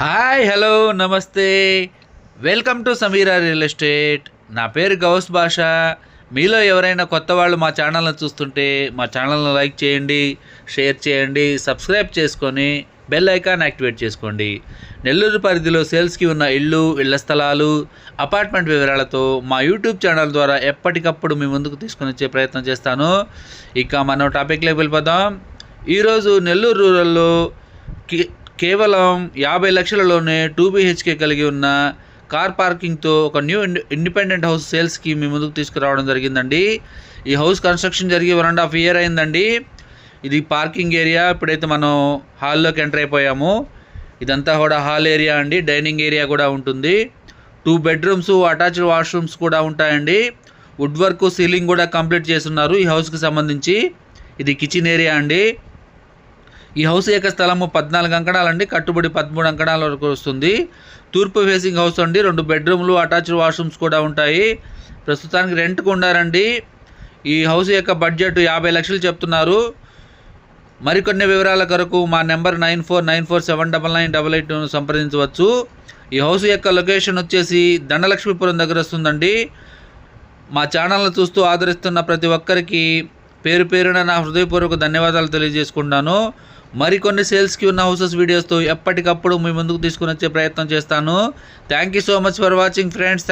Hi hello నమస్తే, welcome to Sameera real estate. నా పేరు గౌస్ భాషా. మీలో ఎవరైనా కొత్త వాళ్ళు మా ఛానల్ని చూస్తుంటే మా ఛానల్ని లైక్ చేయండి, షేర్ చేయండి, సబ్స్క్రైబ్ చేసుకొని బెల్ ఐకాన్ యాక్టివేట్ చేసుకోండి. నెల్లూరు పరిధిలో సేల్స్కి ఉన్న ఇళ్ల స్థలాలు, అపార్ట్మెంట్ వివరాలతో మా యూట్యూబ్ ఛానల్ ద్వారా ఎప్పటికప్పుడు మీ ముందుకు తీసుకొని వచ్చే ప్రయత్నం చేస్తాను. ఇక మనం టాపిక్లోకి వెళ్ళిపోదాం. ఈరోజు నెల్లూరు రూరల్లో కేవలం 50 లక్షలలోనే 2 BHK కలిగి ఉన్న కార్ పార్కింగ్తో ఒక న్యూ ఇండిపెండెంట్ హౌస్ సేల్స్కి మీ ముందుకు తీసుకురావడం జరిగిందండి. ఈ హౌస్ కన్స్ట్రక్షన్ జరిగి 1.5 year అయిందండి. ఇది పార్కింగ్ ఏరియా. ఇప్పుడైతే మనం హాల్లోకి ఎంటర్ అయిపోయాము. ఇదంతా కూడా హాల్ ఏరియా అండి. డైనింగ్ ఏరియా కూడా ఉంటుంది. 2 bedrooms, అటాచ్డ్ వాష్రూమ్స్ కూడా ఉంటాయండి. వుడ్ వర్క్, సీలింగ్ కూడా కంప్లీట్ చేస్తున్నారు ఈ హౌస్కి సంబంధించి. ఇది కిచెన్ ఏరియా అండి. ఈ హౌస్ యొక్క స్థలము 14 అంకణాలండి. కట్టుబడి 13 అంకణాల వరకు వస్తుంది. తూర్పు ఫేసింగ్ హౌస్ అండి. 2 bedrooms, అటాచ్డ్ వాష్రూమ్స్ కూడా ఉంటాయి. ప్రస్తుతానికి రెంట్కు ఉండారండి. ఈ హౌస్ యొక్క బడ్జెట్ 50 లక్షలు చెప్తున్నారు. మరికొన్ని వివరాల కొరకు మా నెంబర్ 9494479988 సంప్రదించవచ్చు. ఈ హౌస్ యొక్క లొకేషన్ వచ్చేసి దండలక్ష్మీపురం దగ్గర వస్తుందండి. మా ఛానల్ని చూస్తూ ఆదరిస్తున్న ప్రతి ఒక్కరికి పేరు పేరున నా హృదయపూర్వక ధన్యవాదాలు తెలియజేసుకుంటాను. మరికొన్ని సేల్స్కి ఉన్న హౌసెస్ వీడియోస్తో ఎప్పటికప్పుడు మీ ముందుకు తీసుకుని వచ్చే ప్రయత్నం చేస్తాను. Thank you so much for watching friends.